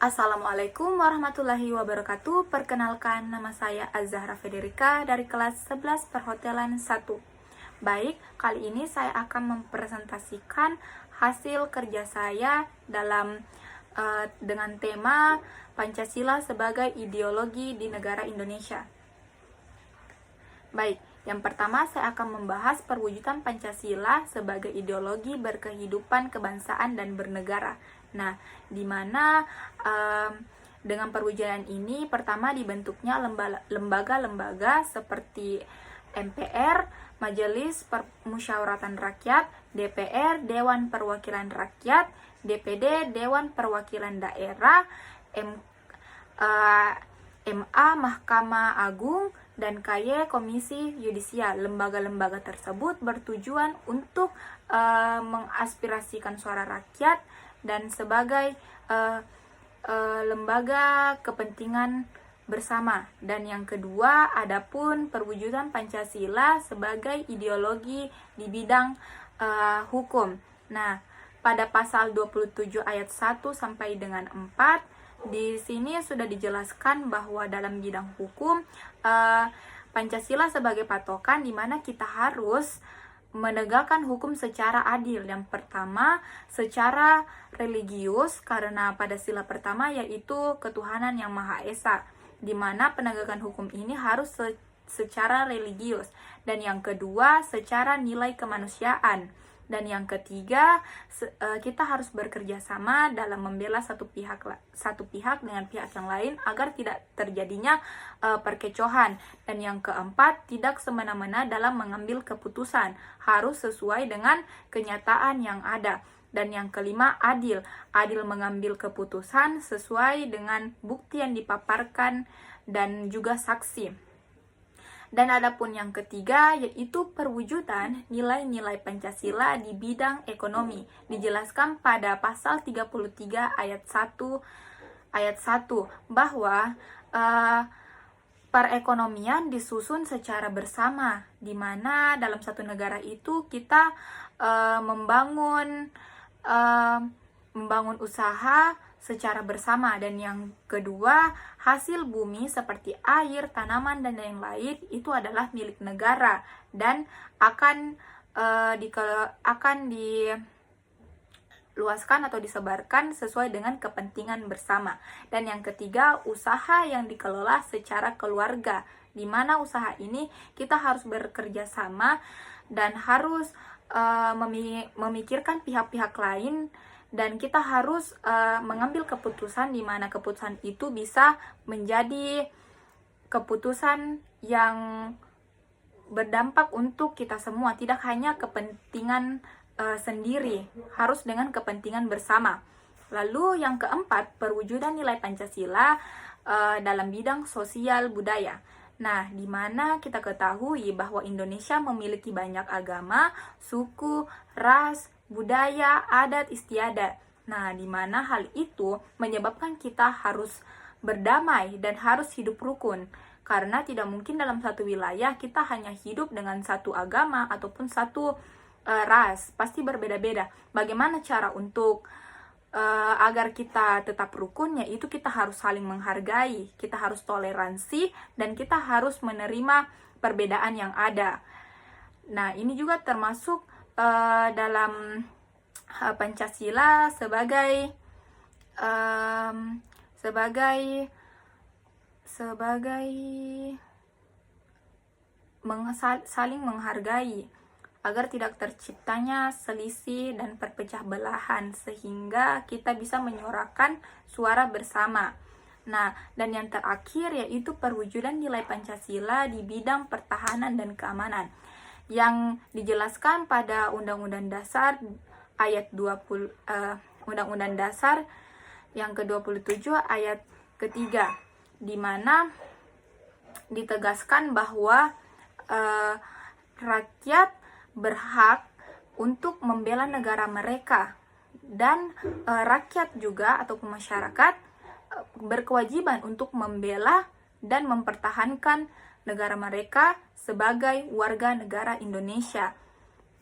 Assalamualaikum warahmatullahi wabarakatuh. Perkenalkan, nama saya Az-Zahra Federica dari kelas 11 Perhotelan 1. Baik, kali ini saya akan mempresentasikan hasil kerja saya dengan tema Pancasila sebagai ideologi di negara Indonesia. Baik, yang pertama saya akan membahas perwujudan Pancasila sebagai ideologi berkehidupan kebangsaan dan bernegara. Nah, di mana dengan perwujudan ini pertama dibentuknya lembaga-lembaga seperti MPR, Majelis Permusyawaratan Rakyat, DPR, Dewan Perwakilan Rakyat, DPD, Dewan Perwakilan Daerah, MA, Mahkamah Agung, dan KY, Komisi Yudisial. Lembaga-lembaga tersebut bertujuan untuk mengaspirasikan suara rakyat dan sebagai lembaga kepentingan bersama. Dan yang kedua, adapun perwujudan Pancasila sebagai ideologi di bidang hukum. Nah, pada pasal 27 ayat 1 sampai dengan 4, di sini sudah dijelaskan bahwa dalam bidang hukum Pancasila sebagai patokan di mana kita harus menegakkan hukum secara adil. Yang pertama, secara religius, karena pada sila pertama yaitu ketuhanan yang Maha Esa, di mana penegakan hukum ini harus secara religius. Dan yang kedua, secara nilai kemanusiaan. Dan yang ketiga, kita harus bekerja sama dalam membela satu pihak dengan pihak yang lain agar tidak terjadinya perkecohan. Dan yang keempat, tidak semena-mena dalam mengambil keputusan, harus sesuai dengan kenyataan yang ada. Dan yang kelima, adil mengambil keputusan sesuai dengan bukti yang dipaparkan dan juga saksi. Dan adapun yang ketiga yaitu perwujudan nilai-nilai Pancasila di bidang ekonomi, dijelaskan pada pasal 33 ayat 1 bahwa perekonomian disusun secara bersama, di mana dalam satu negara itu kita membangun usaha secara bersama. Dan yang kedua, hasil bumi seperti air, tanaman, dan lain-lain itu adalah milik negara dan akan diluaskan atau disebarkan sesuai dengan kepentingan bersama. Dan yang ketiga, usaha yang dikelola secara keluarga, di mana usaha ini kita harus bekerja sama dan harus memikirkan pihak-pihak lain, dan kita harus mengambil keputusan di mana keputusan itu bisa menjadi keputusan yang berdampak untuk kita semua, tidak hanya kepentingan sendiri, harus dengan kepentingan bersama. Lalu yang keempat, perwujudan nilai Pancasila dalam bidang sosial budaya. Nah, di mana kita ketahui bahwa Indonesia memiliki banyak agama, suku, ras, budaya, adat istiadat. Nah, di mana hal itu menyebabkan kita harus berdamai dan harus hidup rukun. Karena tidak mungkin dalam satu wilayah kita hanya hidup dengan satu agama ataupun satu ras. Pasti berbeda-beda. Bagaimana cara untuk agar kita tetap rukun, yaitu kita harus saling menghargai, kita harus toleransi, dan kita harus menerima perbedaan yang ada. Nah, ini juga termasuk dalam Pancasila sebagai saling menghargai agar tidak terciptanya selisih dan perpecah belahan, sehingga kita bisa menyuarakan suara bersama. Nah, dan yang terakhir yaitu perwujudan nilai Pancasila di bidang pertahanan dan keamanan, yang dijelaskan pada Undang-Undang Dasar ayat 20 Undang-Undang Dasar yang ke-27 ayat ketiga, di mana ditegaskan bahwa rakyat berhak untuk membela negara mereka, dan rakyat juga ataupun masyarakat berkewajiban untuk membela dan mempertahankan negara mereka sebagai warga negara Indonesia.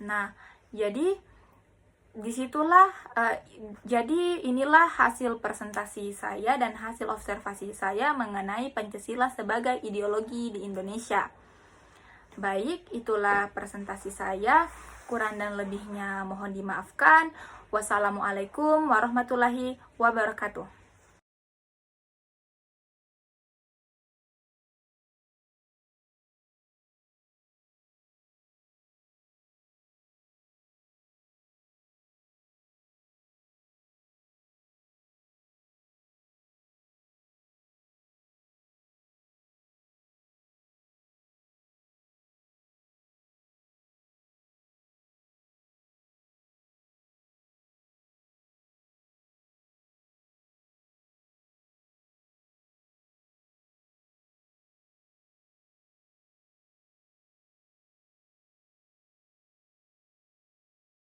Nah, jadi disitulah jadi inilah hasil presentasi saya dan hasil observasi saya mengenai Pancasila sebagai ideologi di Indonesia. Baik, itulah presentasi saya. Kurang dan lebihnya mohon dimaafkan. Wassalamualaikum warahmatullahi wabarakatuh.